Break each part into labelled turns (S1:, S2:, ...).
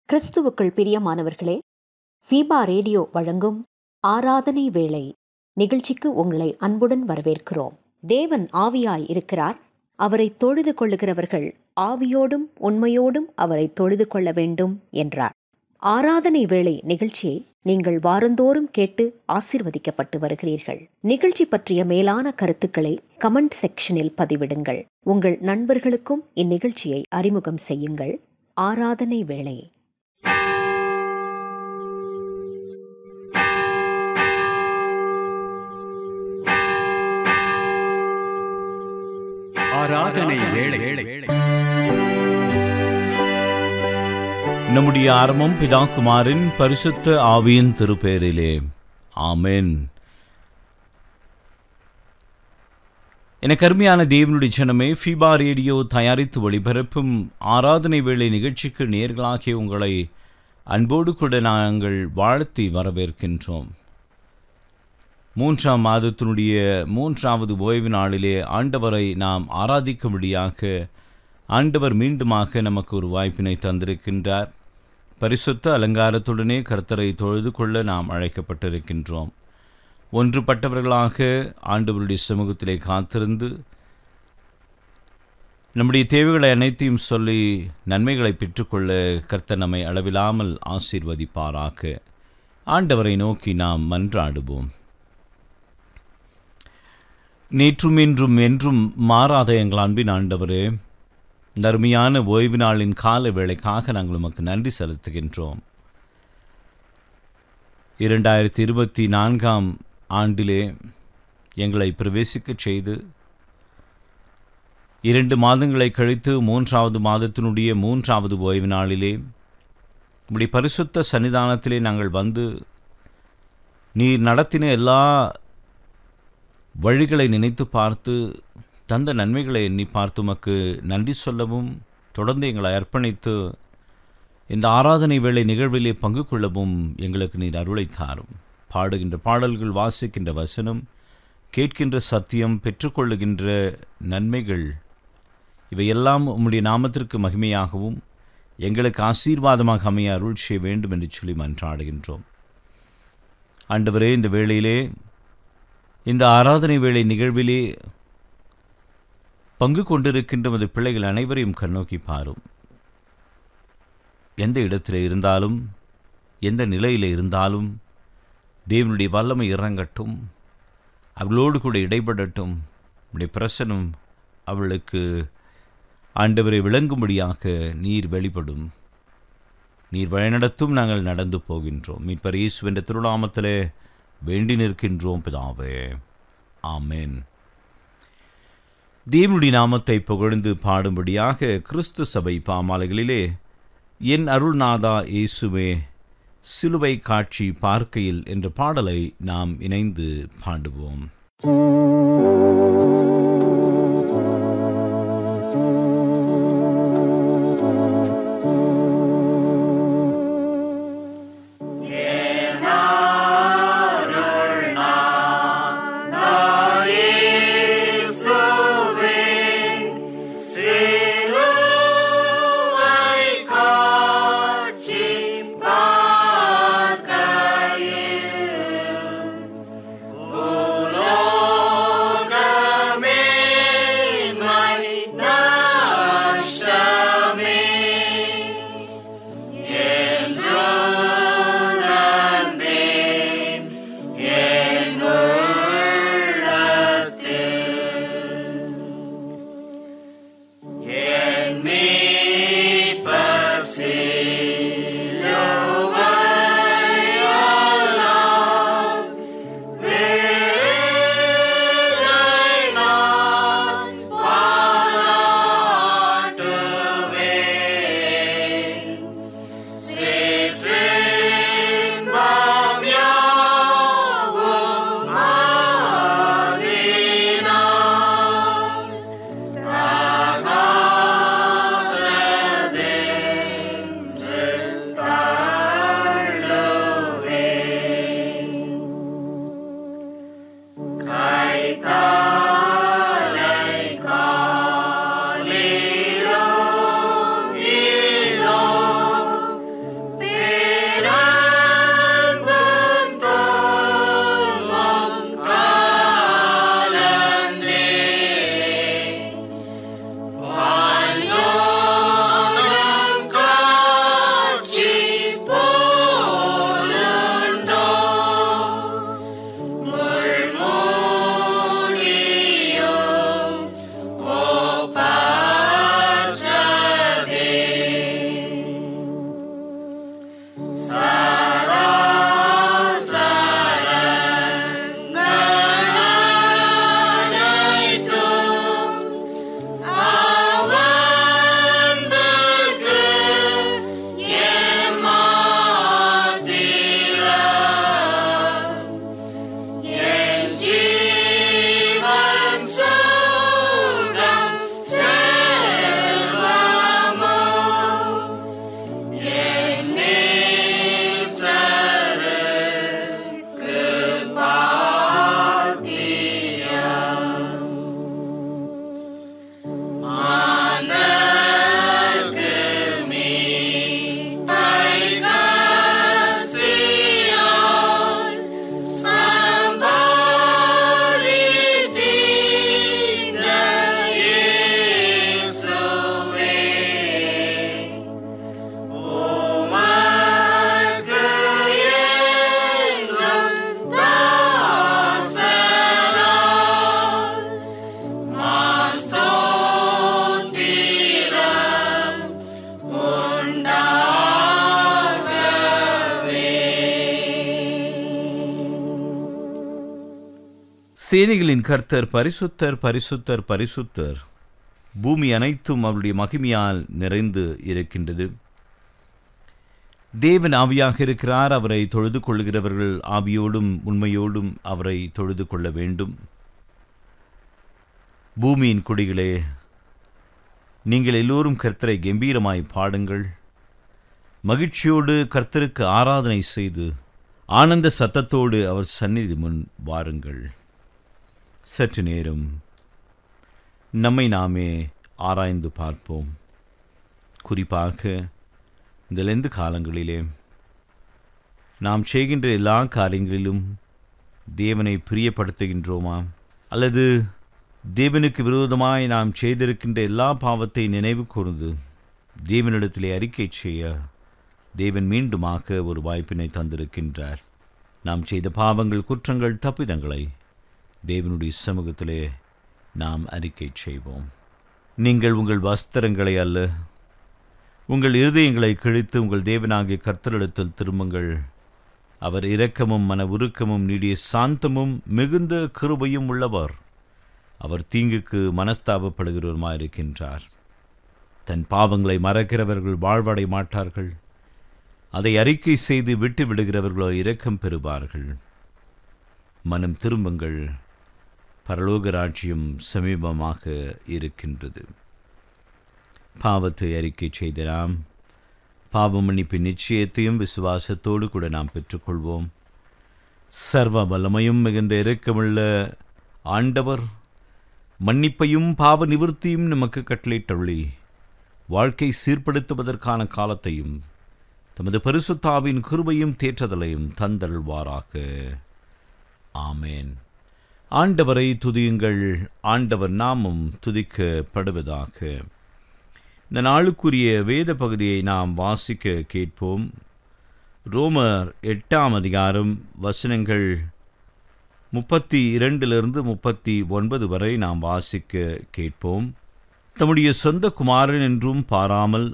S1: கிறிஸ்துவுக்குள் பிரியமானவர்களே, FIBA radio வழங்கும் ஆராதனை வேளை நிகழ்ச்சிக்கு உங்களை அன்புடன் வரவேற்கிறோம். தேவன் ஆவியாய் இருக்கிறார். அவரை தொழுது கொள்ளுகிறவர்கள் ஆவியோடும் உண்மையோடும் அவரை தொழுது கொள்ள வேண்டும் என்றார். ஆராதனை வேளை நிகழ்ச்சியை நீங்கள் வாரந்தோறும் கேட்டு ஆசீர்வதிக்கப்பட்டு வருகிறீர்கள். நிகழ்ச்சி பற்றிய மேலான கருத்துக்களை கமெண்ட் செக்ஷனில் பதிவிடுங்கள். உங்கள் நண்பர்களுக்கும் இந்நிகழ்ச்சியை அறிமுகம் செய்யுங்கள். ஆராதனை வேளை.
S2: ஆராதனை வேளை.
S3: நம்முடைய ஆரம்பம் பிதா குமாரின் பரிசுத்த ஆவியின் திருப்பெயரிலே. ஆமென். எனக்கு அருமையான தேவனுடைய ஜனமே, ஃபீபா ரேடியோ தயாரித்து ஒளிபரப்பும் ஆராதனை வேளை நிகழ்ச்சிக்கு நேர்களாகிய உங்களை அன்போடு கூட நாங்கள் வாழ்த்தி வரவேற்கின்றோம். 3ஆம் மாதத்தினுடைய 3வது ஓய்வு நாளிலே ஆண்டவரை நாம் ஆராதிக்கும்படியாக ஆண்டவர் மீண்டுமாக நமக்கு ஒரு வாய்ப்பினை தந்திருக்கின்றார். பரிசுத்த அலங்காரத்துடனே கர்த்தரை தொழுது கொள்ள நாம் அழைக்கப்பட்டிருக்கின்றோம். ஒன்றுபட்டவர்களாக ஆண்டவருடைய சமூகத்திலே காத்திருந்து நம்முடைய தேவைகளை அனைத்தையும் சொல்லி நன்மைகளை பெற்றுக்கொள்ள கர்த்தர் நம்மை அளவில்லாமல் ஆசீர்வதிப்பாராக. ஆண்டவரை நோக்கி நாம் மன்றாடுவோம். நேற்றும் இன்றும் என்றும் மாறாத எங்கள் அன்பின் ஆண்டவரே, இந்த அருமையான ஓய்வு நாளின் கால வேளைக்காக நாங்கள் உமக்கு நன்றி செலுத்துகின்றோம். 2024ஆம் ஆண்டிலே எங்களை பிரவேசிக்கச் செய்து 2 மாதங்களை கழித்து 3வது மாதத்தினுடைய 3வது ஓய்வு நாளிலே இப்படி பரிசுத்த சன்னிதானத்திலே நாங்கள் வந்து நீர் நடத்தின எல்லா வழிகளை நினைத்து பார்த்து தந்த நன்மைகளை எண்ணி பார்த்து உமக்கு நன்றி சொல்லவும், தொடர்ந்து எங்களை அர்ப்பணித்து இந்த ஆராதனை வேளை நிகழ்விலே பங்கு கொள்ளவும் எங்களுக்கு நீர் அருளை தாரும். பாடுகின்ற பாடல்கள், வாசிக்கின்ற வசனம், கேட்கின்ற சத்தியம், பெற்றுக்கொள்ளுகின்ற நன்மைகள், இவையெல்லாம் உம்முடைய நாமத்திற்கு மகிமையாகவும் எங்களுக்கு ஆசீர்வாதமாக அமைய அருள் செய்ய வேண்டும் என்று சொல்லி மன்றாடுகின்றோம். ஆண்டவரே, இந்த வேளையிலே இந்த ஆராதனை வேளை நிகழ்விலே பங்கு கொண்டிருக்கின்ற அந்த பிள்ளைகள் அனைவரையும் கண்ணோக்கி பாரும். எந்த இடத்தில் இருந்தாலும், எந்த நிலையில் இருந்தாலும் தேவனுடைய வல்லமை இறங்கட்டும், அவளோடு கூட இடைப்படட்டும். உடைய பிரசனம் அவளுக்கு ஆண்டவரை விளங்கும்படியாக நீர் வெளிப்படும். நீர் வழிநடத்தும். நாங்கள் நடந்து போகின்றோம். மீட்பர் இயேசு என்ற திருநாமத்திலே வேண்டி நிற்கின்றோம் பிதாவே. ஆமென். தேவனுடைய நாமத்தை புகழ்ந்து பாடும்படியாக கிறிஸ்து சபை பாமாலைகளிலே என் அருள்நாதா இயேசுவே சிலுவை காட்சி பார்க்கையில் என்ற பாடலை நாம் இணைந்து பாடுவோம்.
S4: Oh, Lord.
S3: சேனைகளின் கர்த்தர் பரிசுத்தர், பரிசுத்தர், பரிசுத்தர். பூமி அனைத்தும் அவருடைய மகிமையால் நிறைந்து இருக்கின்றது. தேவன் ஆவியாக இருக்கிறார். அவரை தொழுது கொள்கிறவர்கள் ஆவியோடும் உண்மையோடும் அவரை தொழுது கொள்ள வேண்டும். பூமியின் குடிகளே, நீங்கள் எல்லோரும் கர்த்தரை கம்பீரமாய் பாடுங்கள். மகிழ்ச்சியோடு கர்த்தருக்கு ஆராதனை செய்து ஆனந்த சத்தத்தோடு அவர் சந்நிதி முன் வாருங்கள். சற்று நேரம் நம்மை நாமே ஆராய்ந்து பார்ப்போம். குறிப்பாக இந்த லெந்து காலங்களிலே நாம் செய்கின்ற எல்லா காரியங்களிலும் தேவனை பிரியப்படுத்துகின்றோமா? அல்லது தேவனுக்கு விரோதமாய் நாம் செய்திருக்கின்ற எல்லா பாவத்தை நினைவு கூர்ந்து தேவனிடத்திலே அறிக்கை செய்ய தேவன் மீண்டுமாக ஒரு வாய்ப்பினை தந்திருக்கின்றார். நாம் செய்த பாவங்கள், குற்றங்கள், தப்பிதங்களை தேவனுடைய சமூகத்திலே நாம் அறிக்கை செய்வோம். நீங்கள் உங்கள் வஸ்திரங்களை அல்ல, உங்கள் இருதயங்களை கிழித்து உங்கள் தேவனாகிய கர்த்தரிடத்தில் திரும்புங்கள். அவர் இரக்கமும் மன உருக்கமும் நீடிய சாந்தமும் மிகுந்த கிருபையும் உள்ளவர். அவர் தீங்குக்கு மனஸ்தாபப்படுகிறவருமாயிருக்கின்றார். தன் பாவங்களை மறக்கிறவர்கள் வாழ்வடை மாட்டார்கள். அதை அறிக்கை செய்து விட்டு விடுகிறவர்களோ இரக்கம் பெறுவார்கள். மனம் திரும்புங்கள், பரலோக ராஜ்யம் சமீபமாக இருக்கின்றது. பாவத்தை அறிக்கை செய்த நாம் பாவ மன்னிப்பின் நிச்சயத்தையும் விசுவாசத்தோடு கூட நாம் பெற்றுக்கொள்வோம். சர்வ வல்லமையும் மிகுந்த இரக்கமுள்ள ஆண்டவர் மன்னிப்பையும் பாவ நிவர்த்தியும் நமக்கு கட்டளையிட்டுள்ளி வாழ்க்கை சீர்படுத்துவதற்கான காலத்தையும் தமது பரிசுத்தாவின் கிருபையும் தேற்றதலையும் தந்தருள்வாராக. ஆமேன். ஆண்டவரை துதியுங்கள், ஆண்டவர் நாமம் துதிக்கப்படுவதாக. இந்த நாளுக்குரிய வேத பகுதியை நாம் வாசிக்க கேட்போம். ரோமர் 8ஆம் அதிகாரம் வசனங்கள் 32 39 வரை நாம் வாசிக்க கேட்போம். தம்முடைய சொந்த குமாரன் என்றும் பாராமல்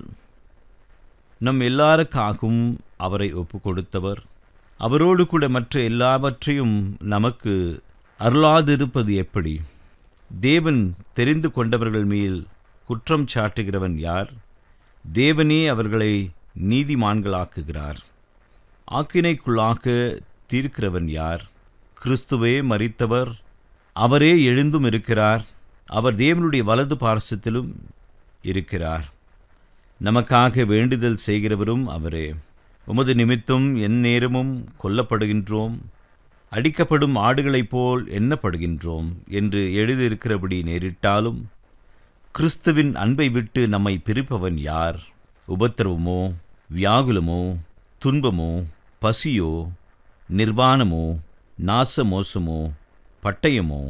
S3: நம் எல்லாருக்காகவும் அவரை ஒப்பு கொடுத்தவர், அவரோடு கூட மற்ற எல்லாவற்றையும் நமக்கு அருளாதிருப்பது எப்படி? தேவன் தெரிந்து கொண்டவர்கள் மேல் குற்றம் சாட்டுகிறவன் யார்? தேவனே அவர்களை நீதிமான்களாக்குகிறார். ஆக்கினைக்குள்ளாக தீர்க்கிறவன் யார்? கிறிஸ்துவே மரித்தவர், அவரே எழுந்தும் இருக்கிறார். அவர் தேவனுடைய வலது பார்சத்திலும் இருக்கிறார். நமக்காக வேண்டுதல் செய்கிறவரும் அவரே. உமது நிமித்தம் எந்நேரமும் கொல்லப்படுகின்றோம், அடிக்கப்படும் ஆடுகளைப் போல் எண்ணப்படுகின்றோம் என்று எழுதியிருக்கிறபடி நேரிட்டாலும் கிறிஸ்துவின் அன்பை விட்டு நம்மை பிரிப்பவன் யார்? உபத்திரவமோ, வியாகுலமோ, துன்பமோ, பசியோ, நிர்வாணமோ, நாசமோசமோ, பட்டயமோ,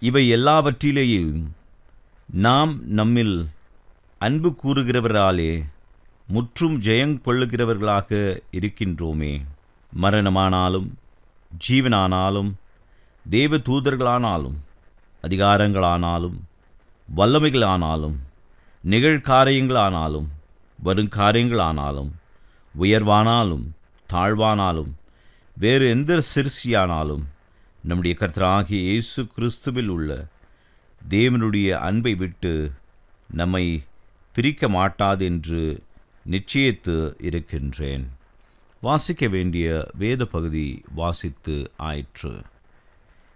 S3: இவை எல்லாவற்றிலேயும் நாம் நம்மில் அன்பு கூறுகிறவராலே முற்றும் ஜெயங் கொள்ளுகிறவர்களாக இருக்கின்றோமே. மரணமானாலும் ஜீவனானாலும் தேவ தூதர்களானாலும் அதிகாரங்களானாலும் வல்லமைகளானாலும் நிகழ்காரியங்களானாலும் வருங்காரியங்களானாலும் உயர்வானாலும் தாழ்வானாலும் வேறு எந்த சிருஷ்டியானாலும் நம்முடைய கர்த்தராகிய இயேசு கிறிஸ்துவில் உள்ள தேவனுடைய அன்பை விட்டு நம்மை பிரிக்க மாட்டாது என்று நிச்சயித்து இருக்கின்றேன். வாசிக்க வேண்டிய வேத பகுதி வாசித்து ஆயிற்று.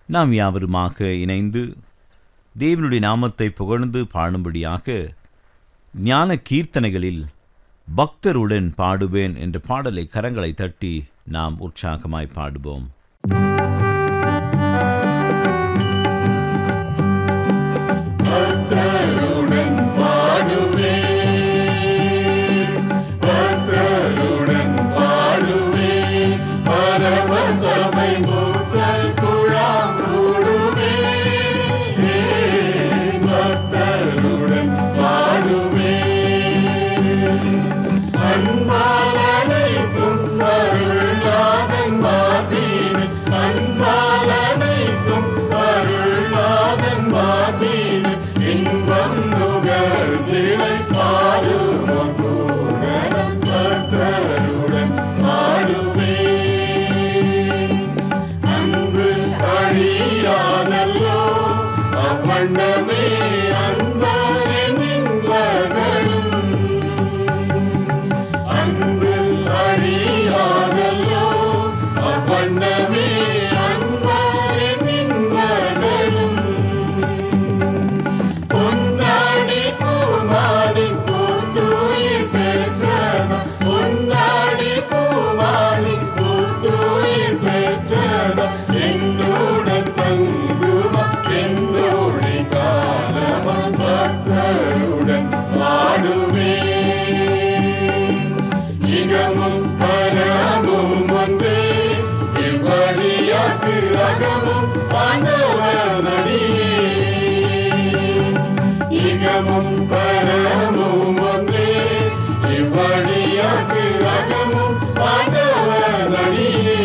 S3: நாம் யாவருமாக இணைந்து தேவனுடைய நாமத்தை புகழ்ந்து பாடும்படியாக ஞான கீர்த்தனைகளில் பக்தருடன் பாடுவேன் என்ற பாடலை கரங்களை தட்டி நாம் உற்சாகமாய் பாடுவோம்.
S2: அன்பு அழியாத இகமும் பரமும் ஒன்றே, இவ்வழியாக்கு அகமும் ஆண்டவர் அடியே. இகமும் பரமும் ஒன்றே, இவ்வழியாக்கு அகமும் ஆண்டவர் அடியே.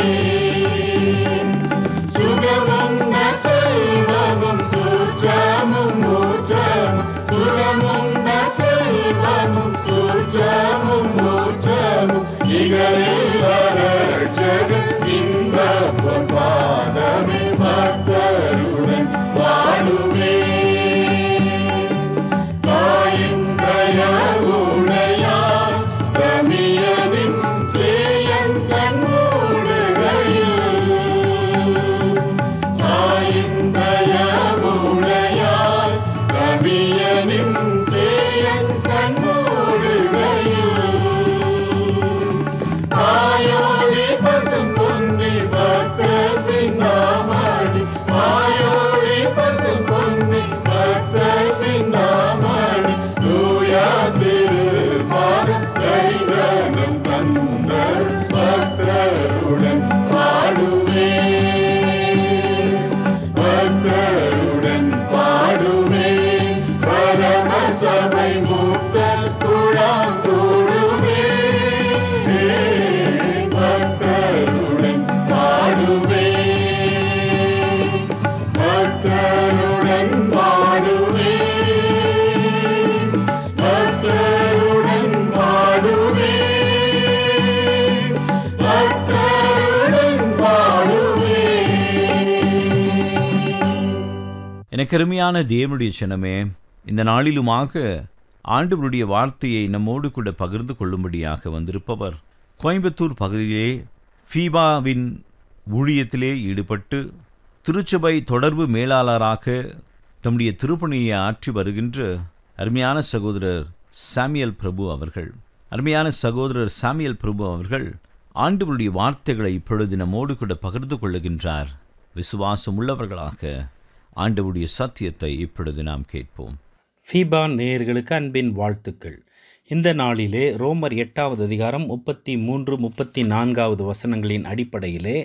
S2: சுகமும் நற்செல்வமும் சூற்றமும் ஊற்றமும், சுகமும் நற்செல்வமும் சூற்றமும் ஊற்றமும், இகலில் வரட்சகன் இன்பப் பொற்பாதமே பக்தருடன் வாழுவே. தாயின் தயவுடையால் தமியனின் சேயன் கண்மூடுகையில், தாயின் தயவுடையால் தமியனின் சேயன் கண்மூடுகையில், மாயோலி பசும் பொன்னி பக்த சிந்தாமணி, மாயோலி பசும் பொன்னி பக்த சிந்தாமணி, தூயா திருமாதம் தரிசனம் தந்தர் பக்தருடன் பாடுவே. பக்தருடன் பாடுவே. பரம சபை மூத்த குழாங்கூடுவே. பக்தருடன் பாடுவே. பக்தருடன் பாடுவே. பக்தருடன் பாடுவே. பக்தருடன் பாடுவே.
S3: எனக்கு அருமையான தேவனுடைய ஜனமே, இந்த நாளிலுமாக ஆண்டவருடைய வார்த்தையை நம்மோடு கூட பகிர்ந்து கொள்ளும்படியாக வந்திருப்பவர் கோயம்புத்தூர் பகுதியிலே ஃபீபாவின் ஊழியத்திலே ஈடுபட்டு திருச்சபை தொடர்பு மேலாளராக தம்முடைய திருப்பணியை ஆற்றி வருகின்ற அருமையான சகோதரர் சாமியல் பிரபு அவர்கள். அருமையான சகோதரர் சாமியல் பிரபு அவர்கள் ஆண்டவருடைய வார்த்தைகளை இப்பொழுது நம்மோடு கூட பகிர்ந்து கொள்ளுகின்றார். விசுவாசம் உள்ளவர்களாக ஆண்டவருடைய சத்தியத்தை இப்பொழுது நாம் கேட்போம்.
S4: ஃபீபா நேயர்களுக்கு அன்பின் வாழ்த்துக்கள். இந்த நாளிலே ரோமர் 8வது அதிகாரம் 33-34 வசனங்களின் அடிப்படையிலே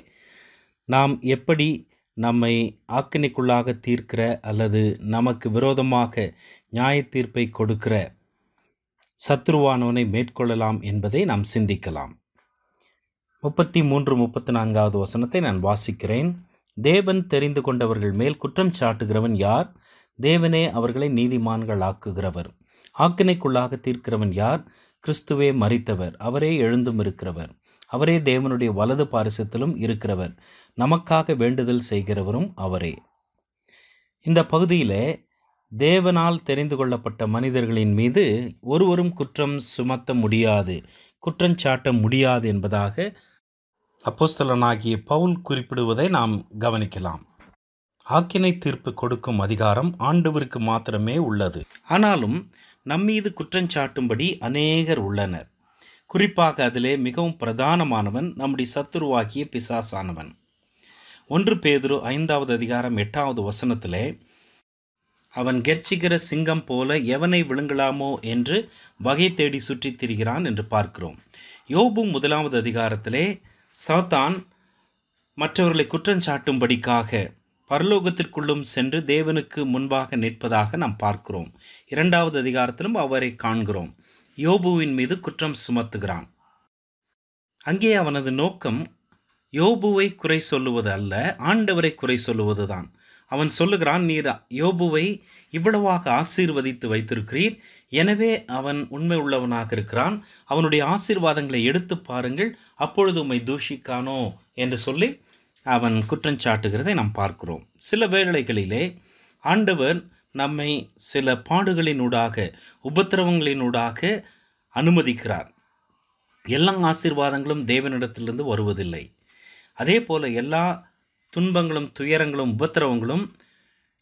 S4: நாம் எப்படி நம்மை ஆக்கினைக்குள்ளாக தீர்க்கிற அல்லது நமக்கு விரோதமாக நியாய தீர்ப்பை கொடுக்கிற சத்துருவானவனை மேற்கொள்ளலாம் என்பதை நாம் சிந்திக்கலாம். 33-34 வசனத்தை நான் வாசிக்கிறேன். தேவன் தெரிந்து கொண்டவர்கள் மேல் குற்றம் சாட்டுகிறவன் யார்? தேவனே அவர்களை நீதிமான்கள் ஆக்குகிறவர். ஆக்கினைக்குள்ளாக தீர்க்கிறவன் யார்? கிறிஸ்துவே மரித்தவர், அவரே எழுந்தும் இருக்கிறவர், அவரே தேவனுடைய வலது பாரிசத்திலும் இருக்கிறவர், நமக்காக வேண்டுதல் செய்கிறவரும் அவரே. இந்த பகுதியில் தேவனால் தெரிந்து கொள்ளப்பட்ட மனிதர்களின் மீது ஒருவரும் குற்றம் சுமத்த முடியாது, குற்றஞ்சாட்ட முடியாது என்பதாக அப்போஸ்தலனாகிய பவுல் குறிப்பிடுவதை நாம் கவனிக்கலாம். ஆக்கினை தீர்ப்பு கொடுக்கும் அதிகாரம் ஆண்டவருக்கு மாத்திரமே உள்ளது. ஆனாலும் நம்மீது குற்றஞ்சாட்டும்படி அநேகர் உள்ளனர். குறிப்பாக அதிலே மிகவும் பிரதானமானவன் நம்முடைய சத்துருவாகிய பிசாசானவன். 1 பேதுரு 5வது அதிகாரம் 8வது வசனத்திலே அவன் கெர்ச்சிக்கிற சிங்கம் போல எவனை விழுங்கலாமோ என்று வகை தேடி சுற்றித் திரிகிறான் என்று பார்க்கிறோம். யோபு 1வது அதிகாரத்திலே சாத்தான் மற்றவர்களை குற்றஞ்சாட்டும்படிக்காக பரலோகத்திற்குள்ளும் சென்று தேவனுக்கு முன்பாக நிற்பதாக நாம் பார்க்கிறோம். 2வது அதிகாரத்திலும் அவரை காண்கிறோம். யோபுவின் மீது குற்றம் சுமத்துகிறான். அங்கே அவனது நோக்கம் யோபுவை குறை சொல்லுவது அல்ல, ஆண்டவரை குறை சொல்லுவதுதான். அவன் சொல்லுகிறான், நீர் யோபுவை இவ்வளவாக ஆசீர்வதித்து வைத்திருக்கிறீர், எனவே அவன் உண்மை உள்ளவனாக இருக்கிறான், அவனுடைய ஆசீர்வாதங்களை எடுத்து பாருங்கள், அப்பொழுது உம்மை தூஷிக்கானோ என்று சொல்லி அவன் குற்றஞ்சாட்டுகிறதை நாம் பார்க்கிறோம். சில வேளைகளிலே ஆண்டவர் நம்மை சில பாடுகளினூடாக உபத்திரவங்களினூடாக அனுமதிக்கிறார். எல்லா ஆசீர்வாதங்களும் தேவனிடத்திலிருந்து வருவதில்லை. அதே போல் எல்லா துன்பங்களும் துயரங்களும் உபத்திரவங்களும்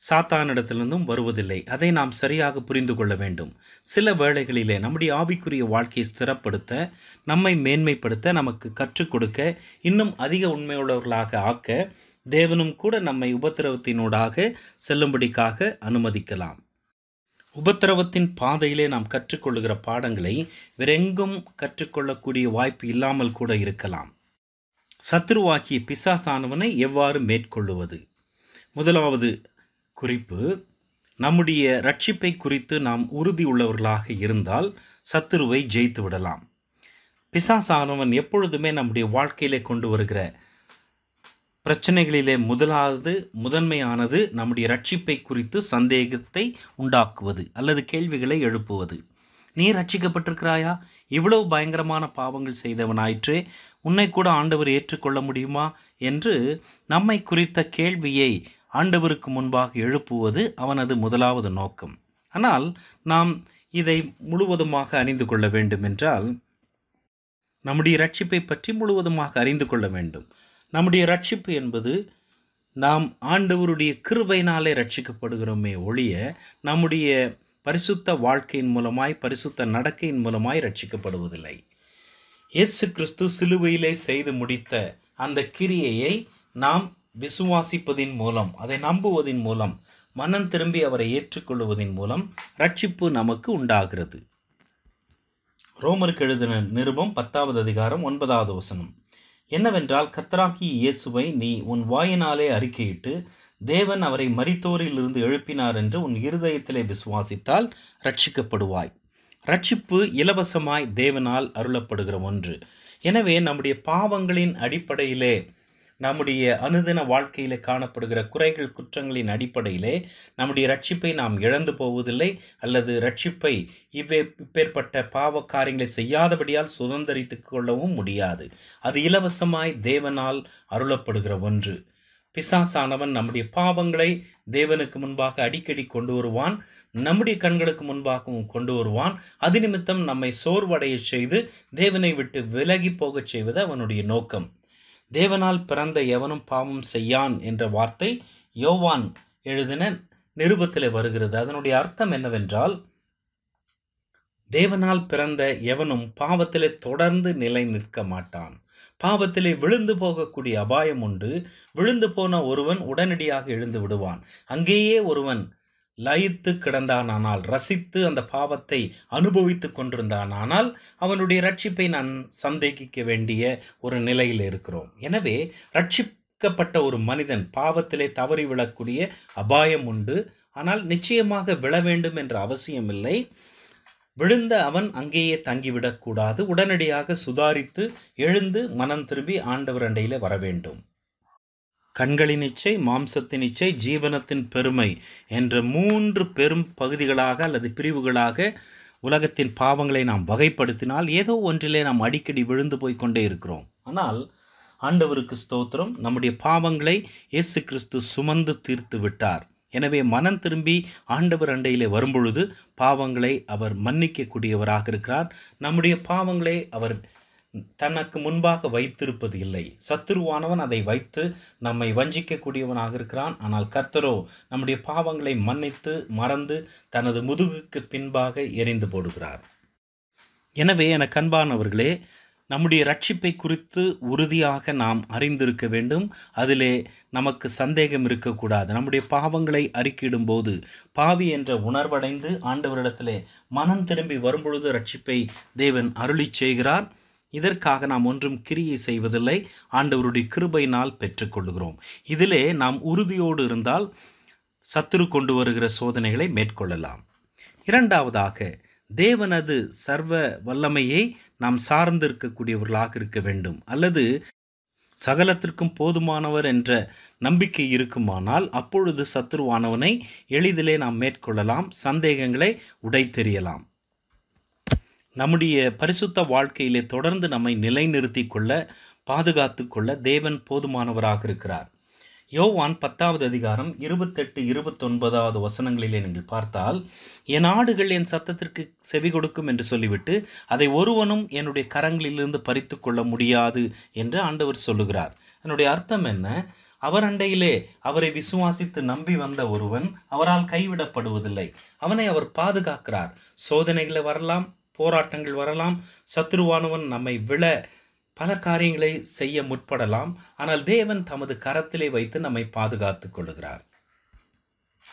S4: சாத்தானிடத்திலிருந்தும் வருவதில்லை. அதை நாம் சரியாக புரிந்து கொள்ள வேண்டும். சில வேளைகளிலே நம்முடைய ஆவிக்குரிய வாழ்க்கையை ஸ்திரப்படுத்த, நம்மை மேன்மைப்படுத்த, நமக்கு கற்றுக் கொடுக்க, இன்னும் அதிக உண்மையுள்ளவர்களாக ஆக்க தேவனும் கூட நம்மை உபத்திரவத்தினூடாக செல்லும்படிக்காக அனுமதிக்கலாம். உபத்திரவத்தின் பாதையிலே நாம் கற்றுக்கொள்ளுகிற பாடங்களை வேறெங்கும் கற்றுக்கொள்ளக்கூடிய வாய்ப்பு இல்லாமல் கூட இருக்கலாம். சத்துருவாக்கிய பிசாசானவனை எவ்வாறு மேற்கொள்ளுவது? முதலாவது குறிப்பு, நம்முடைய ரட்சிப்பை குறித்து நாம் உறுதி உள்ளவர்களாக இருந்தால் சத்துருவை ஜெயித்து விடலாம். பிசாசானவன் எப்பொழுதுமே நம்முடைய வாழ்க்கையிலே கொண்டு வருகிற பிரச்சனைகளிலே முதன்மையானது நம்முடைய ரட்சிப்பை குறித்து சந்தேகத்தை உண்டாக்குவது அல்லது கேள்விகளை எழுப்புவது. நீ ரட்சிக்கப்பட்டிருக்கிறாயா? இவ்வளவு பயங்கரமான பாவங்கள் செய்தவனாயிற்றே, உன்னை கூட ஆண்டவர் ஏற்றுக்கொள்ள முடியுமா என்று நம்மை குறித்த கேள்வியை ஆண்டவருக்கு முன்பாக எழுப்புவது அவனது முதலாவது நோக்கம். ஆனால் நாம் இதை முழுவதுமாக அறிந்து கொள்ள வேண்டும் என்றால் நம்முடைய ரட்சிப்பை பற்றி முழுவதுமாக அறிந்து கொள்ள வேண்டும். நம்முடைய ரட்சிப்பு என்பது நாம் ஆண்டவருடைய கிருபையினாலே ரட்சிக்கப்படுகிறோமே ஒழிய நம்முடைய பரிசுத்த வாழ்க்கையின் மூலமாய், பரிசுத்த நடக்கையின் மூலமாய் ரட்சிக்கப்படுவதில்லை. இயேசு கிறிஸ்து சிலுவையிலே செய்து முடித்த அந்த கிரியையை நாம் விசுவாசிப்பதின் மூலம், அதை நம்புவதின் மூலம், மனம் திரும்பி அவரை ஏற்றுக்கொள்வதின் மூலம் ரட்சிப்பு நமக்கு உண்டாகிறது. ரோமருக்கு எழுதின நிருபம் 10வது அதிகாரம் 9வது வசனம் என்னவென்றால், கர்த்தராகிய இயேசுவை நீ உன் வாயினாலே அறிக்கையிட்டு தேவன் அவரை மரித்தோரிலிருந்து எழுப்பினார் என்று உன் இருதயத்திலே விசுவாசித்தால் ரட்சிக்கப்படுவாய். ரட்சிப்பு இலவசமாய் தேவனால் அருளப்படுகிற ஒன்று. எனவே நம்முடைய பாவங்களின் அடிப்படையிலே, நம்முடைய அனுதின வாழ்க்கையிலே காணப்படுகிற குறைகள் குற்றங்களின் அடிப்படையிலே நம்முடைய ரட்சிப்பை நாம் இழந்து போவதில்லை, அல்லது ரட்சிப்பை இப்பேற்பட்ட பாவ காரியங்களை செய்யாதபடியால் சுதந்திரித்து கொள்ளவும் முடியாது. அது இலவசமாய் தேவனால் அருளப்படுகிற ஒன்று. பிசாசானவன் நம்முடைய பாவங்களை தேவனுக்கு முன்பாக அடிக்கடி கொண்டு வருவான், நம்முடைய கண்களுக்கு முன்பாகவும் கொண்டு வருவான். அது நிமித்தம் நம்மை சோர்வடைய செய்து தேவனை விட்டு விலகி போகச் செய்வது அவனுடைய நோக்கம். தேவனால் பிறந்த எவனும் பாவம் செய்யான் என்ற வார்த்தை யோவான் எழுதின நிருபத்திலே வருகிறது. அதனுடைய அர்த்தம் என்னவென்றால், தேவனால் பிறந்த எவனும் பாவத்திலே தொடர்ந்து நிலை நிற்க மாட்டான். பாவத்திலே விழுந்து போகக்கூடிய அபாயம் உண்டு. விழுந்து போன ஒருவன் உடனடியாக எழுந்து விடுவான். அங்கேயே ஒருவன் லயித்து கிடந்தானால், ரசித்து அந்த பாவத்தை அனுபவித்து கொண்டிருந்தானால் அவனுடைய ரட்சிப்பை நான் சந்தேகிக்க வேண்டிய ஒரு நிலையில் இருக்கிறோம். எனவே ரட்சிக்கப்பட்ட ஒரு மனிதன் பாவத்திலே தவறி விழக்கூடிய அபாயம் உண்டு. ஆனால் நிச்சயமாக விழ வேண்டும் என்ற அவசியமில்லை. விழுந்த அவன் அங்கேயே தங்கிவிடக்கூடாது. உடனடியாக சுதாரித்து எழுந்து மனம் திரும்பி ஆண்டவர் அண்டையிலே வர வேண்டும். கண்களின் இச்சை, மாம்சத்தின் இச்சை, ஜீவனத்தின் பெருமை என்ற 3 பெரும் பகுதிகளாக அல்லது பிரிவுகளாக உலகத்தின் பாவங்களை நாம் வகைப்படுத்தினால் ஏதோ ஒன்றிலே நாம் அடிக்கடி விழுந்து போய் கொண்டே இருக்கிறோம். ஆனால் ஆண்டவருக்கு ஸ்தோத்திரம், நம்முடைய பாவங்களை இயேசு கிறிஸ்து சுமந்து தீர்த்து விட்டார். எனவே மனம் திரும்பி ஆண்டவர் அண்டையிலே வரும்பொழுது பாவங்களை அவர் மன்னிக்கக்கூடியவராக இருக்கிறார். நம்முடைய பாவங்களை அவர் தனக்கு முன்பாக வைத்திருப்பது இல்லை. சத்துருவானவன் அதை வைத்து நம்மை வஞ்சிக்கக்கூடியவனாக இருக்கிறான். ஆனால் கர்த்தரோ நம்முடைய பாவங்களை மன்னித்து மறந்து தனது முதுகுக்கு பின்பாக எறிந்து போடுகிறார். எனவே எனக்கு அன்பானவர்களே, நம்முடைய ரட்சிப்பை குறித்து உறுதியாக நாம் அறிந்திருக்க வேண்டும். அதிலே நமக்கு சந்தேகம் இருக்கக்கூடாது. நம்முடைய பாவங்களை அறிக்கையிடும்போது பாவி என்ற உணர்வடைந்து ஆண்டவரிடத்திலே மனம் திரும்பி வரும்பொழுது ரட்சிப்பை தேவன் அருளி செய்கிறார். இதற்காக நாம் ஒன்றும் கிரியை செய்வதில்லை, ஆண்டவருடைய கிருபையினால் பெற்றுக்கொள்கிறோம். இதிலே நாம் உறுதியோடு இருந்தால் சத்துரு கொண்டு வருகிற சோதனைகளை மேற்கொள்ளலாம். இரண்டாவதாக, தேவனது சர்வ வல்லமையை நாம் சார்ந்திருக்கக்கூடியவர்களாக இருக்க வேண்டும், அல்லது சகலத்திற்கும் போதுமானவர் என்ற நம்பிக்கை இருக்குமானால் அப்பொழுது சத்துருவானவனை எளிதிலே நாம் மேற்கொள்ளலாம், சந்தேகங்களை உடைத்தெறியலாம். நம்முடைய பரிசுத்த வாழ்க்கையிலே தொடர்ந்து நம்மை நிலைநிறுத்தி கொள்ள, பாதுகாத்து கொள்ள தேவன் போதுமானவராக இருக்கிறார். யோவான் 10வது அதிகாரம் 28-29 வசனங்களிலே நீங்கள் பார்த்தால், என் ஆடுகள் என் சத்தத்திற்கு செவி கொடுக்கும் என்று சொல்லிவிட்டு அதை ஒருவனும் என்னுடைய கரங்களிலிருந்து பறித்து கொள்ள முடியாது என்று ஆண்டவர் சொல்லுகிறார். என்னுடைய அர்த்தம் என்ன? அவர் அண்டையிலே அவரை விசுவாசித்து நம்பி வந்த ஒருவன் அவரால் கைவிடப்படுவதில்லை. அவனை அவர் பாதுகாக்கிறார். சோதனைகளை வரலாம், போராட்டங்கள் வரலாம், சத்துருவானவன் நம்மை விழ பல காரியங்களை செய்ய முற்படலாம். ஆனால் தேவன் தமது கரத்திலே வைத்து நம்மை பாதுகாத்து கொள்ளுகிறார்.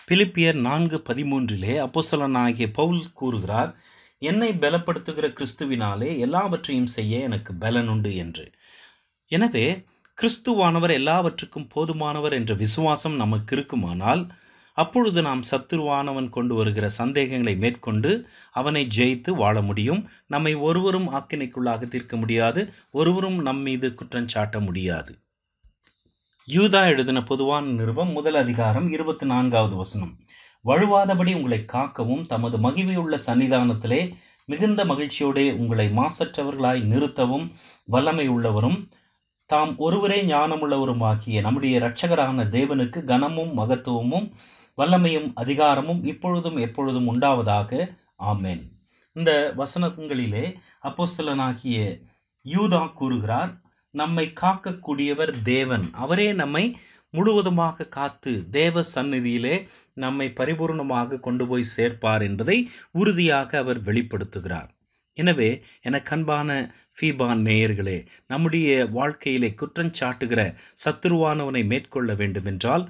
S4: பிலிப்பியர் 4:13 அப்போஸ்தலனாகிய பவுல் கூறுகிறார், என்னை பலப்படுத்துகிற கிறிஸ்துவினாலே எல்லாவற்றையும் செய்ய எனக்கு பலனுண்டு என்று. எனவே கிறிஸ்துவானவர் எல்லாவற்றுக்கும் போதுமானவர் என்ற விசுவாசம் நமக்கு இருக்குமானால், அப்பொழுது நாம் சத்துருவானவன் கொண்டு வருகிற சந்தேகங்களை மேற்கொண்டு அவனை ஜெயித்து வாழ முடியும். நம்மை ஒருவரும் ஆக்கினைக்குள்ளாக தீர்க்க முடியாது, ஒருவரும் நம் மீது குற்றஞ்சாட்ட முடியாது. யூதா எழுதின பொதுவான நிருபம் 1:24 வழுவாதபடி உங்களை காக்கவும் தமது மகிமையுள்ள சன்னிதானத்திலே மிகுந்த மகிழ்ச்சியோடே உங்களை மாசற்றவர்களாய் நிறுத்தவும் வல்லமை உள்ளவரும் தாம் ஒருவரே ஞானமுள்ளவருமாகிய நம்முடைய இரட்சகரான தேவனுக்கு கனமும் மகத்துவமும் வல்லமையும் அதிகாரமும் இப்பொழுதும் எப்பொழுதும் உண்டாவதாக. ஆமென். இந்த வசனங்களிலே அப்போஸ்தலனாகிய யூதா கூறுகிறார், நம்மை காக்கக்கூடியவர் தேவன். அவரே நம்மை முழுவதுமாக காத்து தேவ சந்நிதியிலே நம்மை பரிபூர்ணமாக கொண்டு போய் சேர்ப்பார் என்பதை உறுதியாக அவர் வெளிப்படுத்துகிறார். எனவே எனக்கு அன்பான ஃபீபான் நேயர்களே, நம்முடைய வாழ்க்கையிலே குற்றஞ்சாட்டுகிற சத்துருவானவனை மேற்கொள்ள வேண்டுமென்றால்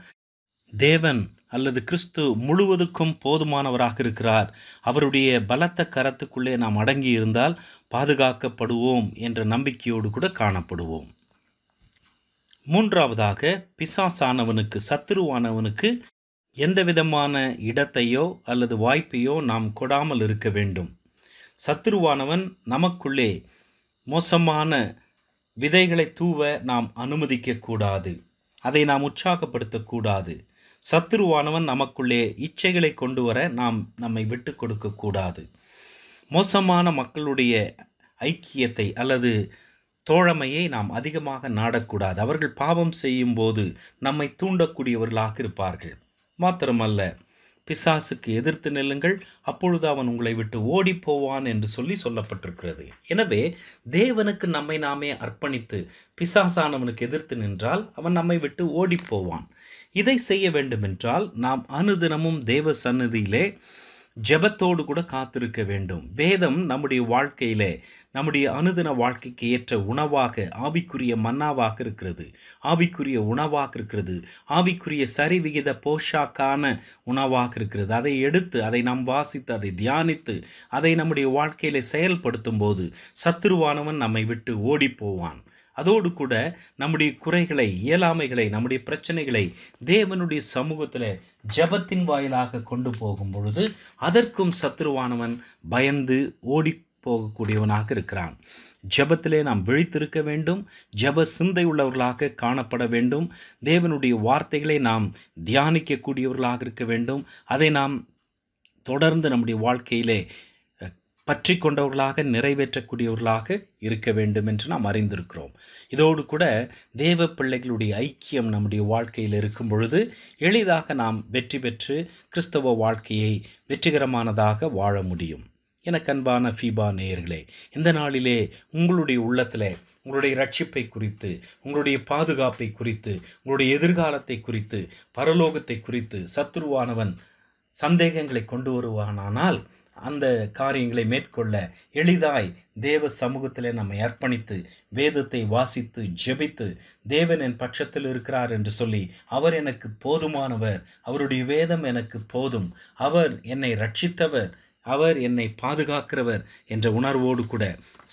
S4: தேவன் அல்லது கிறிஸ்து முழுவதுக்கும் போதுமானவராக இருக்கிறார். அவருடைய பலத்த கரத்துக்குள்ளே நாம் அடங்கி இருந்தால் பாதுகாக்கப்படுவோம் என்ற நம்பிக்கையோடு கூட காணப்படுவோம். மூன்றாவதாக, பிசாசானவனுக்கு சத்துருவானவனுக்கு எந்த விதமான இடத்தையோ அல்லது வாய்ப்பையோ நாம் கொடாமல் இருக்க வேண்டும். சத்துருவானவன் நமக்குள்ளே மோசமான விதைகளை தூவ நாம் அனுமதிக்கக்கூடாது, அதை நாம் உற்சாகப்படுத்தக்கூடாது. சத்துருவானவன் நமக்குள்ளே இச்சைகளை கொண்டு வர நம்மை விட்டு கொடுக்கக்கூடாது. மோசமான மக்களுடைய ஐக்கியத்தை அல்லது தோழமையை நாம் அதிகமாக நாடக்கூடாது. அவர்கள் பாவம் செய்யும் போது நம்மை தூண்டக்கூடியவர்களாக இருப்பார்கள். மாத்திரமல்ல, பிசாசுக்கு எதிர்த்து நில்லுங்கள், அப்பொழுது அவன் உங்களை விட்டு ஓடி போவான் என்று சொல்லப்பட்டிருக்கிறது. எனவே தேவனுக்கு நம்மை நாமே அர்ப்பணித்து பிசாசானவனுக்கு எதிர்த்து நின்றால் அவன் நம்மை விட்டு ஓடி போவான். இதை செய்ய வேண்டுமென்றால் நாம் அனுதினமும் தேவ சந்நிதியிலே ஜெபத்தோடு கூட காத்திருக்க வேண்டும். வேதம் நம்முடைய வாழ்க்கையிலே நம்முடைய அனுதின வாழ்க்கைக்கு ஏற்ற உணவாக, ஆவிக்குரிய மன்னாவாக இருக்கிறது, ஆவிக்குரிய உணவாக இருக்கிறது, ஆவிக்குரிய சரிவிகித போஷாக்கான உணவாக இருக்கிறது. அதை எடுத்து அதை நாம் வாசித்து அதை தியானித்து அதை நம்முடைய வாழ்க்கையிலே செயல்படுத்தும் போது சத்துருவானவன் நம்மை விட்டு ஓடி போவான். அதோடு கூட நம்முடைய குறைகளை, இயலாமைகளை, நம்முடைய பிரச்சனைகளை தேவனுடைய சமூகத்தில் ஜெபத்தின் வாயிலாக கொண்டு போகும் பொழுது அதற்கும் சத்துருவானவன் பயந்து ஓடி போகக்கூடியவனாக இருக்கிறான். ஜெபத்திலே நாம் விழித்திருக்க வேண்டும், ஜெப சிந்தை உள்ளவர்களாக காணப்பட வேண்டும், தேவனுடைய வார்த்தைகளை நாம் தியானிக்கக்கூடியவர்களாக இருக்க வேண்டும். அதை நாம் தொடர்ந்து நம்முடைய வாழ்க்கையிலே பற்றி கொண்டவர்களாக நிறைவேற்றக்கூடியவர்களாக இருக்க வேண்டும் என்று நாம் அறிந்திருக்கிறோம். இதோடு கூட தேவ பிள்ளைகளுடைய ஐக்கியம் நம்முடைய வாழ்க்கையில் இருக்கும் பொழுது எளிதாக நாம் வெற்றி பெற்று கிறிஸ்தவ வாழ்க்கையை வெற்றிகரமானதாக வாழ முடியும். எனக்கு அன்பான ஃபீபா நேயர்களே, இந்த நாளிலே உங்களுடைய உள்ளத்தில் உங்களுடைய ரட்சிப்பை குறித்து, உங்களுடைய பாதுகாப்பை குறித்து, உங்களுடைய எதிர்காலத்தை குறித்து, பரலோகத்தை குறித்து சத்துருவானவன் சந்தேகங்களை கொண்டு வருவானானால் அந்த காரியங்களை மேற்கொள்ள எளிதாய் தேவ சமூகத்தில் நம்மை அர்ப்பணித்து வேதத்தை வாசித்து ஜெபித்து தேவன் என் பட்சத்தில் இருக்கிறார் என்று சொல்லி அவர் எனக்கு போதுமானவர், அவருடைய வேதம் எனக்கு போதும், அவர் என்னை ரட்சித்தவர், அவர் என்னை பாதுகாக்கிறவர் என்ற உணர்வோடு கூட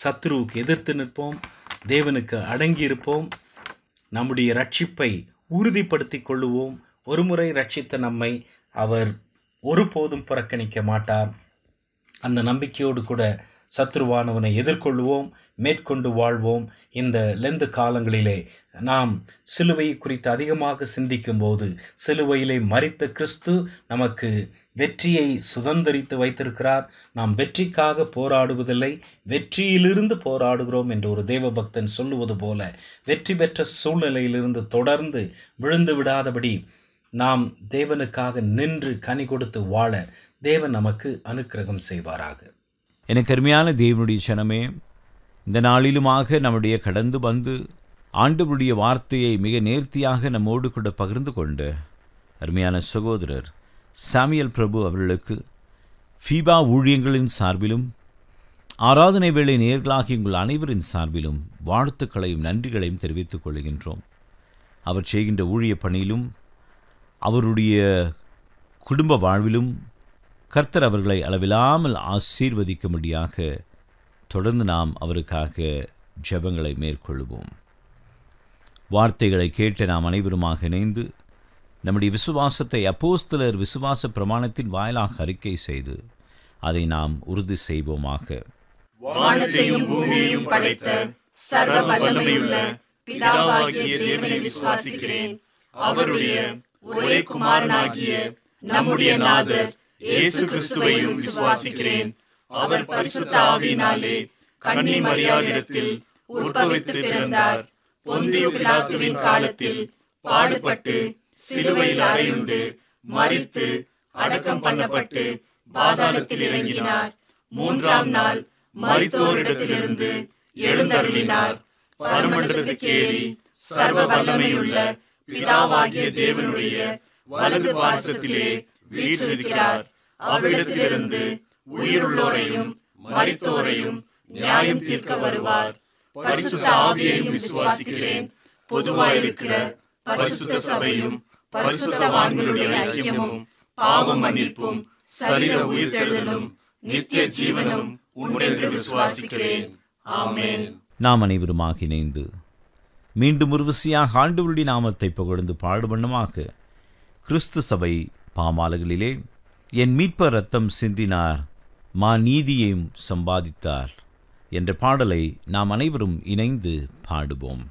S4: சத்துருவுக்கு எதிர்த்து நிற்போம், தேவனுக்கு அடங்கியிருப்போம், நம்முடைய ரட்சிப்பை உறுதிப்படுத்தி கொள்ளுவோம். ஒருமுறை ரட்சித்த நம்மை அவர் ஒருபோதும் புறக்கணிக்க மாட்டார். அந்த நம்பிக்கையோடு கூட சத்துருவானவனை எதிர்கொள்வோம், மேற்கொண்டு வாழ்வோம். இந்த லெந்து காலங்களிலே நாம் சிலுவை குறித்து அதிகமாக சிந்திக்கும் போது சிலுவையிலே மரித்த கிறிஸ்து நமக்கு வெற்றியை சுதந்தரித்து வைத்திருக்கிறார். நாம் வெற்றிக்காக போராடுவதில்லை, வெற்றியிலிருந்து போராடுகிறோம் என்று ஒரு தேவபக்தன் சொல்லுவது போல வெற்றி பெற்ற சூழ்நிலையிலிருந்து தொடர்ந்து விழுந்து விடாதபடி நாம் தேவனுக்காக நின்று கனி கொடுத்து வாழ தேவன் நமக்கு அனுக்கிரகம் செய்வாராக.
S3: எனக்கு அருமையான தேவனுடைய ஜனமே, இந்த நாளிலுமாக நம்முடைய கடந்து வந்து ஆண்டவருடைய வார்த்தையை மிக நேர்த்தியாக நம்மோடு கூட பகிர்ந்து கொண்ட அருமையான சகோதரர் சாமுவேல் பிரபு அவர்களுக்கு ஃபீபா ஊழியங்களின் சார்பிலும் ஆராதனை வேளை நேயர்களாகிய உங்கள் அனைவரின் சார்பிலும் வாழ்த்துக்களையும் நன்றிகளையும் தெரிவித்துக் கொள்கின்றோம். அவர் செய்கின்ற ஊழிய பணியிலும் அவருடைய குடும்ப வாழ்விலும் கர்த்தர் அவர்களை அளவில்லாமல் ஆசீர்வதிக்கும்படியாக தொடர்ந்து நாம் அவருக்காக ஜெபங்களை மேற்கொள்வோம். வார்த்தைகளை கேட்டு நாம் அனைவருமாக இணைந்து நம்முடைய விசுவாசத்தை அப்போஸ்தலர் விசுவாச பிரமாணத்தின் வாயிலாக அறிக்கை செய்து அதை நாம் உறுதி செய்வோமாக.
S5: வானத்தையும் பூமியையும் படைத்த சர்வ வல்லமையுள்ள பிதாவாகிய தேவனை விசுவாசிக்கிறேன். அவருடைய ஒரே குமாரனாகிய நம்முடைய நாதர் இயேசு கிறிஸ்துவையும் விசுவாசிக்கிறேன். அவர் பரிசுத்த ஆவியினாலே கன்னி மரியாளிடத்தில் உற்பவித்து பிறந்தார். பொந்தியு பிலாத்துவின் காலத்தில் பாடுபட்டு சிலுவையில் அறையுண்டு மரித்து அடக்கம் பண்ணப்பட்டு பாதாளத்தில் இறங்கினார். மூன்றாம் நாள் மரித்தோரிடத்திலிருந்து எழுந்தருளினார். பரமண்டலத்துக்கு ஏறி சர்வ வல்லமையுள்ள பிதாவாகிய தேவனுடைய வலது பாசத்திலே வீற்றிருக்கிறார். அவரிடத்திலிருந்து உயிருள்ளோரையும் மரித்தோரையும் நியாயம் தீர்க்க வருவார். பரிசுத்த ஆவியையும் விசுவாசிக்கிறேன். பொதுவாயிருக்கிற பரிசுத்த சபையும் பரிசுத்தவான்களுடைய ஐக்கியமும் பாவ மன்னிப்பும் சரீர உயிர்த்தெழுதலும் நித்திய ஜீவனும் உண்டென்று விசுவாசிக்கிறேன். ஆமென்.
S3: நாம் அனைவருமாக இணைந்து மீண்டும் ஒரு விசையாக ஆண்டவருடைய நாமத்தை புகழ்ந்து பாடுவண்ணமாக கிறிஸ்து சபை பாமாலைகளிலே என் மீட்பர் இரத்தம் சிந்தினார், மா நீதியையும் சம்பாதித்தார் என்ற பாடலை நாம் அனைவரும் இணைந்து பாடுவோம்.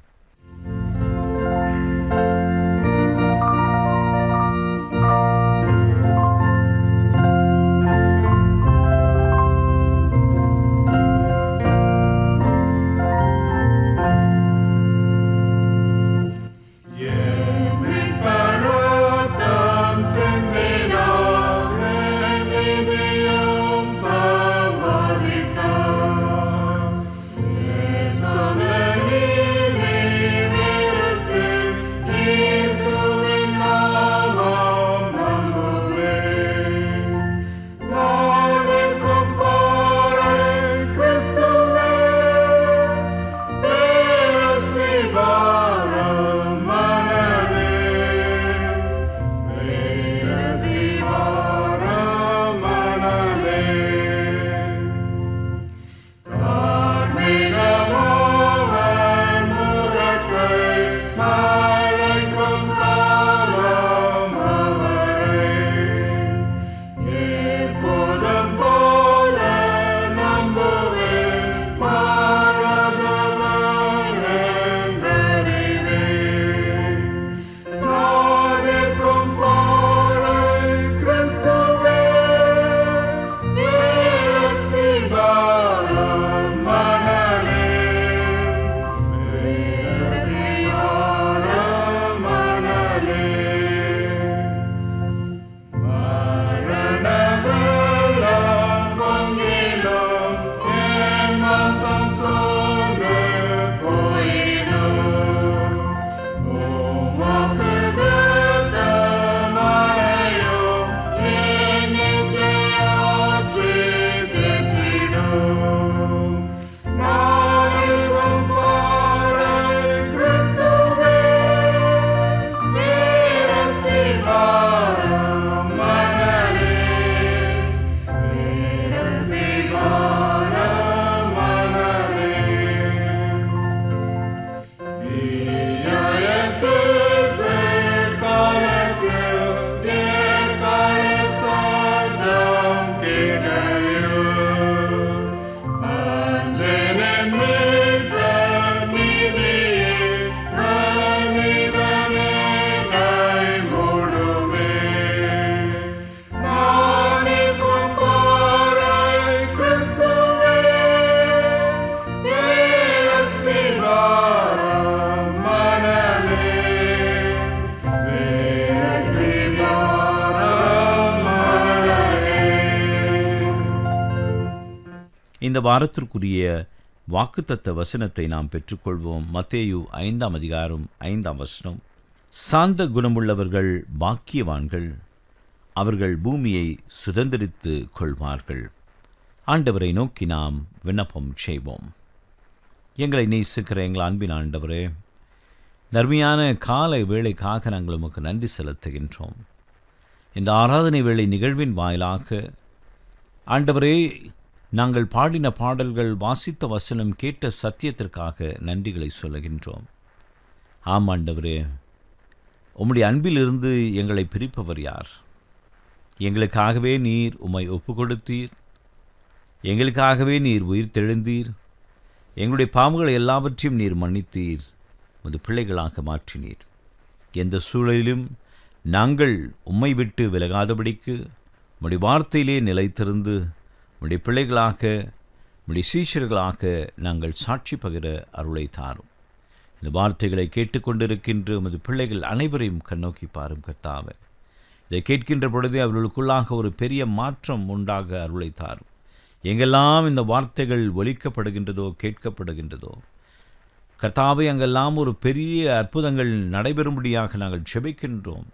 S3: இந்த வாரத்திற்குரிய வாக்குத்தத்த வசனத்தை நாம் பெற்றுக்கொள்வோம். மத்தேயு 5ஆம் அதிகாரம் 5ஆம் வசனம். சாந்த குணமுள்ளவர்கள் பாக்கியவான்கள், அவர்கள் பூமியை சுதந்திரித்து கொள்வார்கள். ஆண்டவரை நோக்கி நாம் விண்ணப்பம் செய்வோம். எங்களை நேசிக்கிற எங்கள் அன்பின் ஆண்டவரே, நர்மையான காலை வேளைக்காக நாங்கள் உமக்கு நன்றி செலுத்துகின்றோம். இந்த ஆராதனை வேளை நிகழ்வின் வாயிலாக ஆண்டவரே, நாங்கள் பாடின பாடல்கள், வாசித்த வசனம், கேட்ட சத்தியத்திற்காக நன்றிகளை சொல்லுகின்றோம். ஆம் ஆண்டவரே, உம்முடைய அன்பிலிருந்து எங்களை பிரிப்பவர் யார்? எங்களுக்காகவே நீர் உம்மை ஒப்பு கொடுத்தீர். எங்களுக்காகவே நீர் உயிர் தெழுந்தீர். எங்களுடைய பாவங்களை எல்லாவற்றையும் நீர் மன்னித்தீர். உமது பிள்ளைகளாக மாற்றினீர். எந்த சூழலிலும் நாங்கள் உம்மை விட்டு விலகாதபடிக்கு உம்முடைய வார்த்தையிலே நிலைத்திருந்து உம்முடைய பிள்ளைகளாக, உம்முடைய சீஷர்களாக நாங்கள் சாட்சி பகிர அருளை தாரும். இந்த வார்த்தைகளை கேட்டுக்கொண்டிருக்கின்ற உமது பிள்ளைகள் அனைவரையும் கண்ணோக்கி பாரும் கர்த்தாவே. இதை கேட்கின்ற பொழுதே அவர்களுக்குள்ளாக ஒரு பெரிய மாற்றம் உண்டாக அருளை தாரும். எங்கெல்லாம் இந்த வார்த்தைகள் ஒலிக்கப்படுகின்றதோ, கேட்கப்படுகின்றதோ கர்த்தாவே, அங்கெல்லாம் ஒரு பெரிய அற்புதங்கள் நடைபெறும்படியாக நாங்கள் ஜெபிக்கின்றோம்.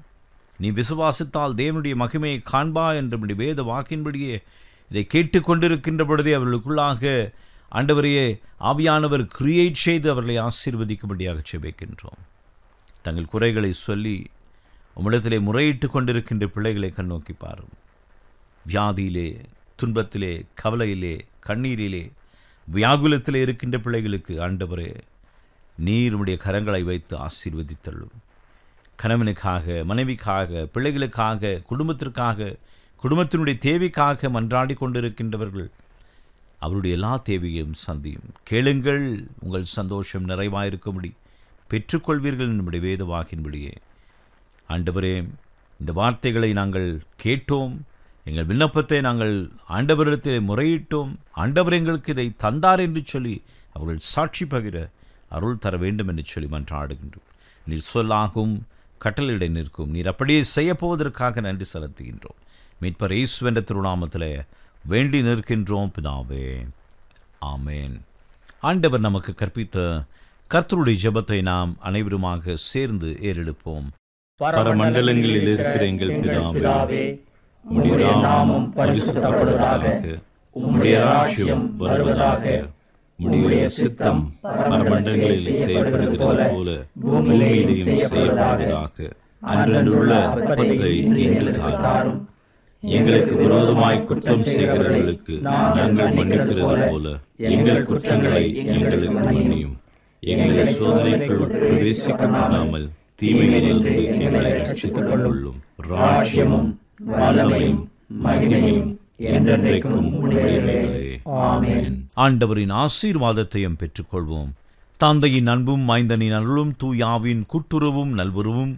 S3: நீ விசுவாசித்தால் தேவனுடைய மகிமையை காண்பா என்ற வேத வாக்கின்படியே இதை கேட்டுக்கொண்டிருக்கின்ற பொழுதே அவர்களுக்குள்ளாக ஆண்டவரையே ஆவியானவர் கிரியேட் செய்து அவர்களை ஆசீர்வதிக்கும்படியாக ஜெபிக்கின்றோம். தங்கள் குறைகளை சொல்லி உம்மிடத்திலே முறையிட்டு கொண்டிருக்கின்ற பிள்ளைகளை கண்ணோக்கி பாரும். வியாதியிலே, துன்பத்திலே, கவலையிலே, கண்ணீரிலே, வியாகுலத்திலே இருக்கின்ற பிள்ளைகளுக்கு ஆண்டவரே நீர் உம்முடைய கரங்களை வைத்து ஆசீர்வதித்தள்ளும். கணவனுக்காக, மனைவிக்காக, பிள்ளைகளுக்காக, குடும்பத்திற்காக, குடும்பத்தினுடைய தேவைக்காக மன்றாடி கொண்டிருக்கின்றவர்கள் அவருடைய எல்லா தேவையும் சந்தியும். கேளுங்கள், உங்கள் சந்தோஷம் நிறைவாயிருக்கும்படி பெற்றுக்கொள்வீர்கள் நம்முடைய வேத வாக்கின்படியே. ஆண்டவரே, இந்த வார்த்தைகளை நாங்கள் கேட்டோம். எங்கள் விண்ணப்பத்தை நாங்கள் ஆண்டவரிடத்தில் முறையிட்டோம். ஆண்டவர் எங்களுக்கு இதை தந்தார் என்று சொல்லி அவர்கள் சாட்சி பகிர அருள் தர வேண்டும் என்று சொல்லி மன்றாடுகின்றோம். நீர் சொல்லாகும் கட்டளையிட நிற்கும். நீர் அப்படியே செய்யப்போவதற்காக நன்றி செலுத்துகின்றோம். மீட்பர் இயேசு என்ற திருநாமத்தில் வேண்டி நிற்கின்றோம் பிதாவே, ஆமேன். ஆண்டவர் நமக்கு கற்பித்த கர்த்தருடைய ஜெபத்தை நாம் அனைவருமாக சேர்ந்து ஏறெடுப்போம். பரமண்டலங்களில் இருக்கிற எங்கள் பிதாவே, உம்முடைய நாமம் பரிசுத்தப்படுவதாக, உம்முடைய ராஜ்யம் வருவதாக, உம்முடைய சித்தம் பரமண்டலங்களில் செய்யப்படுகிறது போல பூமியிலேயும் செய்யப்படுவதாக. அன்றன்றுள்ள அப்பத்தை இன்று தாரும். எங்களுக்கு விரோதமாய் குற்றம் செய்கிறவர்களுக்கு நாங்கள் மன்னிக்கிறது போல எங்கள் குற்றங்களை எங்களுக்கு மன்னியும். எங்களை சோதனைக்குள் பிரவேசிக்க பண்ணாமல் தீமையிலிருந்து எங்களை ரட்சித்துக் கொள்ளும். ராஜ்யமும் வல்லமையும் மகிமையும் என்றென்றைக்கும் உம்முடையவைகளே. ஆமென். ஆண்டவரின் ஆசீர்வாதத்தையும் பெற்றுக்கொள்வோம். தந்தையின் அன்பும் மைந்தனின் அருளும் தூயாவின் கூட்டுறவும் நல்வுறவும்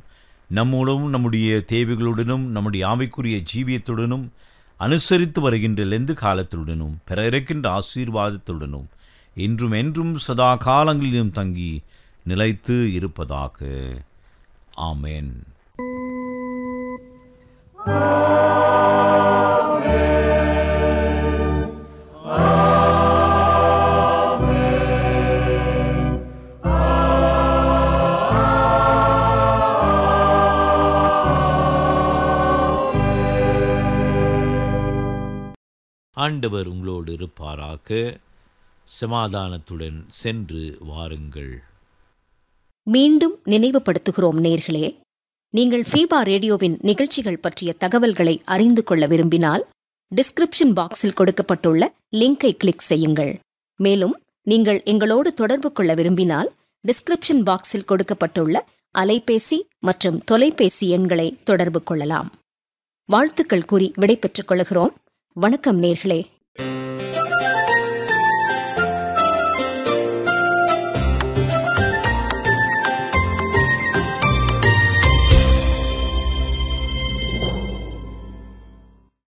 S3: நம்முடனும் நம்முடைய தேவைகளுடனும் நம்முடைய ஆவிக்குரிய ஜீவியத்துடனும் அனுசரித்து வருகின்ற லெந்து காலத்துடனும் பெற இருக்கின்ற ஆசீர்வாதத்துடனும் இன்றும் என்றும் சதா காலங்களிலும் தங்கி நிலைத்து இருப்பதாக. ஆமென். ஆண்டவர் உங்களோடு இருப்பாராக. சமாதானத்துடன் சென்று வாருங்கள்.
S1: மீண்டும் நினைவுபடுத்துகிறோம் நேர்களே, நீங்கள் ஃபீபா ரேடியோவின் நிகழ்ச்சிகள் பற்றிய தகவல்களை அறிந்து கொள்ள விரும்பினால் டிஸ்கிரிப்ஷன் பாக்ஸில் கொடுக்கப்பட்டுள்ள லிங்கை கிளிக் செய்யுங்கள். மேலும் நீங்கள் எங்களோடு தொடர்பு கொள்ள விரும்பினால் டிஸ்கிரிப்ஷன் பாக்ஸில் கொடுக்கப்பட்டுள்ள அலைபேசி மற்றும் தொலைபேசி எண்களை தொடர்பு கொள்ளலாம். வாழ்த்துக்கள் கூறி விடை பெற்றுக் கொள்கிறோம். வணக்கம் நேர்களே.